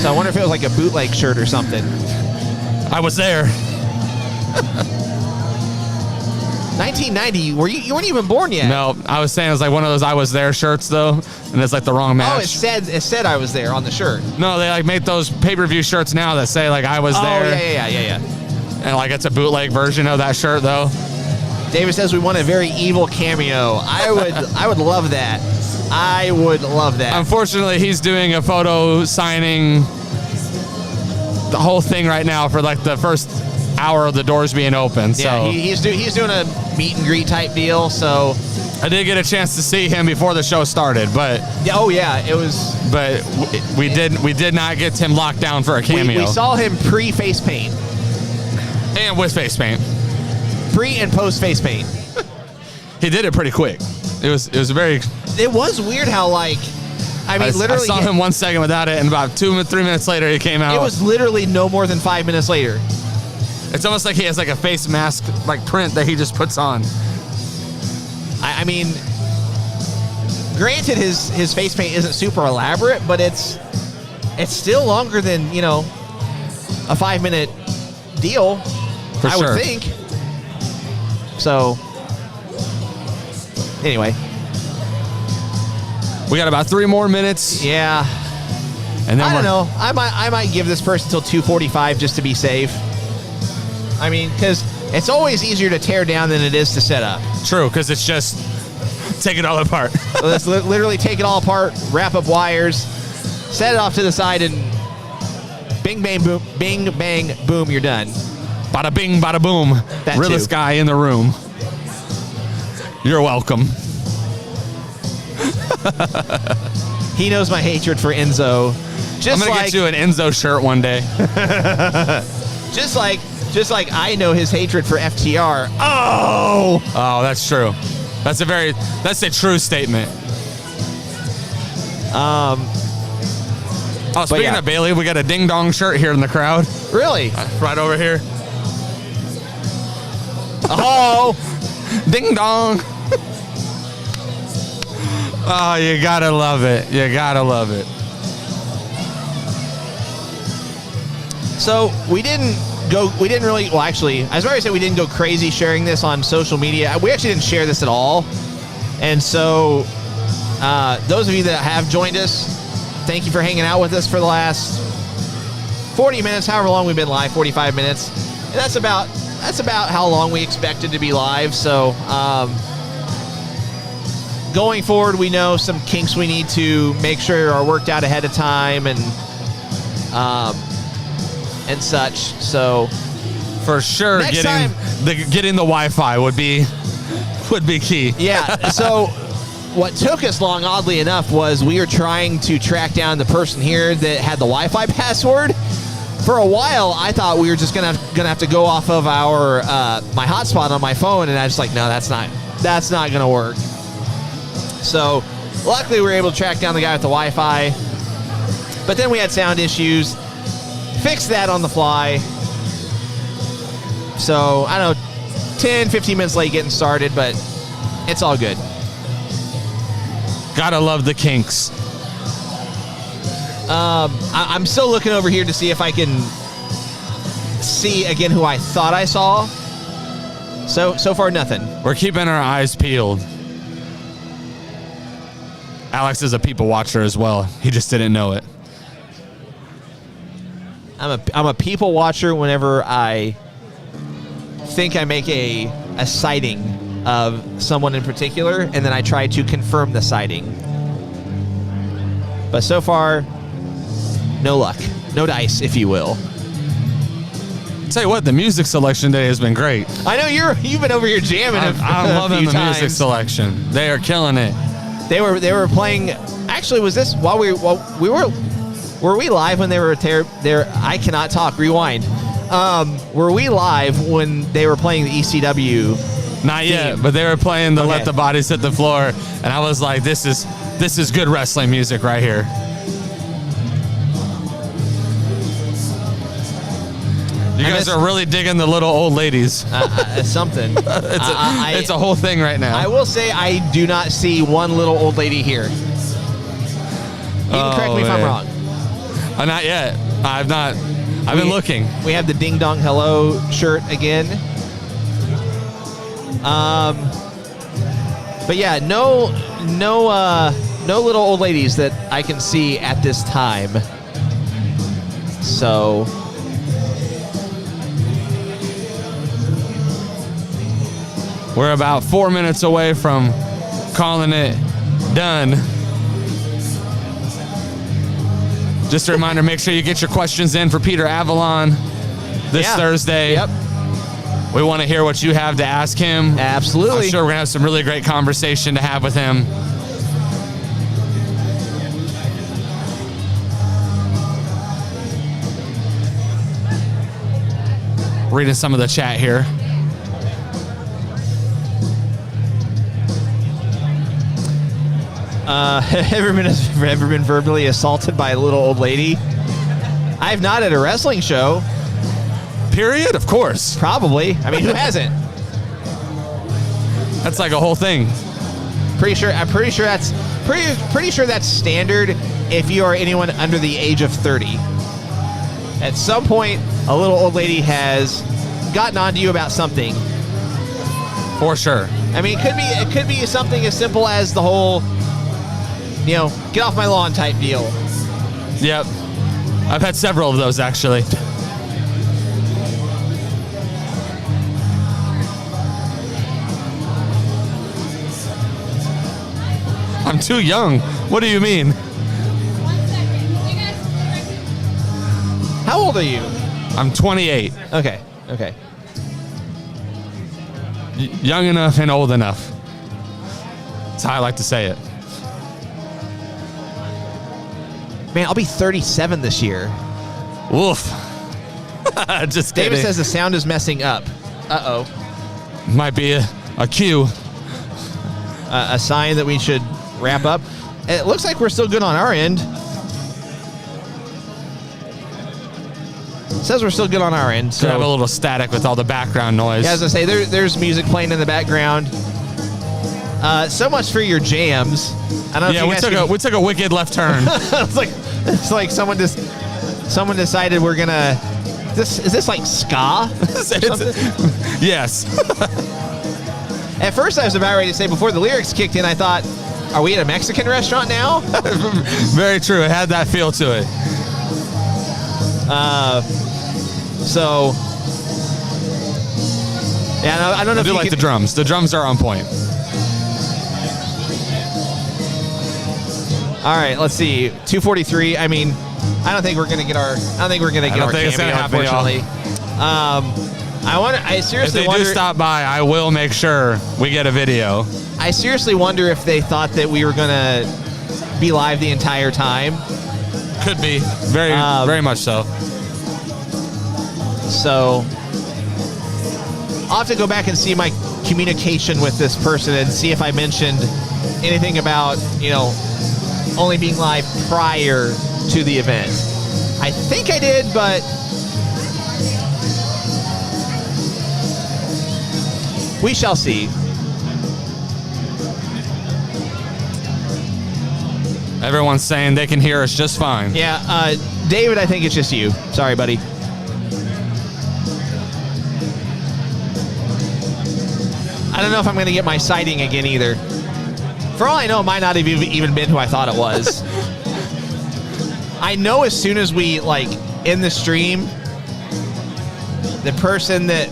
So I wonder if it was like a bootleg shirt or something. I was there. 1990, you weren't even born yet. No, I was saying it was like one of those I was there shirts though, and it's like the wrong match. Oh, it said I was there on the shirt. No, they like make those pay-per-view shirts now that say like I was there. Oh, yeah. And like it's a bootleg version of that shirt though. David says we want a very evil cameo. I would love that. I would love that. Unfortunately, he's doing a photo signing the whole thing right now for like the first hour of the doors being open. Yeah, so he's doing a meet and greet type deal. So I did get a chance to see him before the show started, but it was. But we did not get him locked down for a cameo. We saw him pre face paint and with face paint. Pre and post face paint. He did it pretty quick. It was very. It was weird how literally. I saw him 1 second without it, and about 2-3 minutes later, he came out. It was literally no more than 5 minutes later. It's almost like he has like a face mask like print that he just puts on. I mean, granted, his face paint isn't super elaborate, but it's still longer than, a 5-minute deal. For I sure. would think. So, anyway. We got about 3 more minutes. Yeah. And then I don't know. I might give this person till 2:45 just to be safe. I mean, because it's always easier to tear down than it is to set up. True, because it's just take it all apart. Let's literally take it all apart, wrap up wires, set it off to the side, and bing, bang, boom, you're done. Bada bing, bada boom. That Realest too. guy in the room. You're welcome. He knows my hatred for Enzo. I'm gonna get you an Enzo shirt one day. Just like I know his hatred for FTR. Oh, that's true. That's a true statement. Speaking of Bailey, we got a ding dong shirt here in the crowd. Really? Right over here. Oh, ding dong. Oh, you gotta love it. You gotta love it. So we didn't really, well, actually, I was already say we didn't go crazy sharing this on social media. We actually didn't share this at all. And so those of you that have joined us, thank you for hanging out with us for the last 40 minutes, however long we've been live, 45 minutes. And that's about how long we expected to be live. So going forward, we know some kinks we need to make sure are worked out ahead of time and such. So for sure, getting the Wi-Fi would be key. Yeah. So what took us long, oddly enough, was we were trying to track down the person here that had the Wi-Fi password. For a while, I thought we were just gonna have to go off of our my hotspot on my phone, and I was like, no, that's not gonna work. So luckily, we were able to track down the guy with the Wi-Fi. But then we had sound issues. Fixed that on the fly. So, I don't know, 10, 15 minutes late getting started, but it's all good. Gotta love the kinks. I'm still looking over here to see if I can see again who I thought I saw. So far, nothing. We're keeping our eyes peeled. Alex is a people watcher as well. He just didn't know it. I'm a people watcher whenever I think I make a sighting of someone in particular, and then I try to confirm the sighting. But so far, no luck. No dice, if you will. Tell you what, the music selection today has been great. I know you've been over here jamming. I'm loving the music selection. They are killing it. They were playing. Actually, was this while we were? Were we live when they were there? I cannot talk. Rewind. Were we live when they were playing the ECW? Not yet, but they were playing the Let the Bodies Hit the Floor, and I was like, this is good wrestling music right here. You guys are really digging the little old ladies. Something. It's a whole thing right now. I will say I do not see one little old lady here. You can correct me if I'm wrong. Not yet. I've been looking. We have the Ding Dong Hello shirt again. But yeah, no little old ladies that I can see at this time. So we're about 4 minutes away from calling it done. Just a reminder, make sure you get your questions in for Peter Avalon this Thursday. Yep. We want to hear what you have to ask him. Absolutely. I'm sure we're going to have some really great conversation to have with him. Reading some of the chat here. Ever been verbally assaulted by a little old lady? I've not at a wrestling show. Period? Of course. Probably. I mean, who hasn't? That's like a whole thing. I'm pretty sure that's standard if you are anyone under the age of 30. At some point, a little old lady has gotten onto you about something. For sure. I mean, it could be something as simple as the whole, get off my lawn type deal. Yep. I've had several of those, actually. I'm too young. What do you mean? 1 second. You guys. How old are you? I'm 28. Okay. Young enough and old enough. That's how I like to say it. Man, I'll be 37 this year. Woof. Just kidding. David says the sound is messing up. Uh-oh. Might be a cue. A sign that we should wrap up. It looks like we're still good on our end. It says we're still good on our end. So have a little static with all the background noise. Yeah, as I say, there's music playing in the background. So much for your jams. I don't know if you guys we took a wicked left turn. it's like someone decided we're gonna. Is this like ska? Yes. At first, I was about ready to say before the lyrics kicked in, I thought, are we at a Mexican restaurant now? Very true. It had that feel to it. So, yeah, I don't know I if do you like the drums. The drums are on point. All right, let's see. 2:43. I mean, I don't think we're gonna get our cameo, unfortunately. I seriously if they wonder. do stop by, I will make sure we get a video. I seriously wonder if they thought that we were gonna be live the entire time. Could be. Very much so. So I'll have to go back and see my communication with this person and see if I mentioned anything about, only being live prior to the event. I think I did, but we shall see. Everyone's saying they can hear us just fine. Yeah, David, I think it's just you. Sorry, buddy. I don't know if I'm going to get my sighting again either. For all I know, it might not have even been who I thought it was. I know as soon as we, end the stream, the person that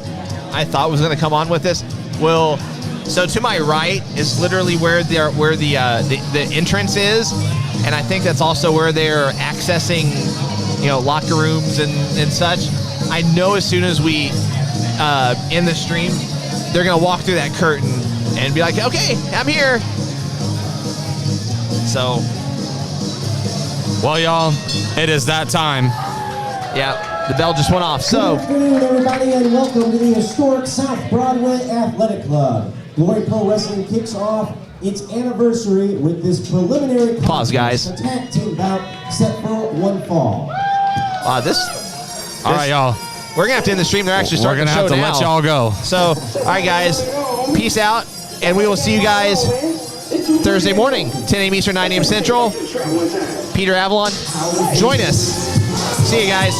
I thought was going to come on with this will... So to my right is literally where the entrance is, and I think that's also where they're accessing, locker rooms and such. I know as soon as we end the stream, they're going to walk through that curtain and be like, okay, I'm here. So. Well, y'all, it is that time. Yeah, the bell just went off. So. Good afternoon, everybody, and welcome to the historic South Broadway Athletic Club. Glory Pro Wrestling kicks off its anniversary with this preliminary pause, guys. A tag team bout set for one fall. All right, y'all. We're gonna have to end the stream. They're actually starting the show now. We're gonna have to let y'all go. So, all right, guys, peace out, and we will see you guys Thursday morning, 10 a.m. Eastern, 9 a.m. Central. Peter Avalon, join us. See you guys.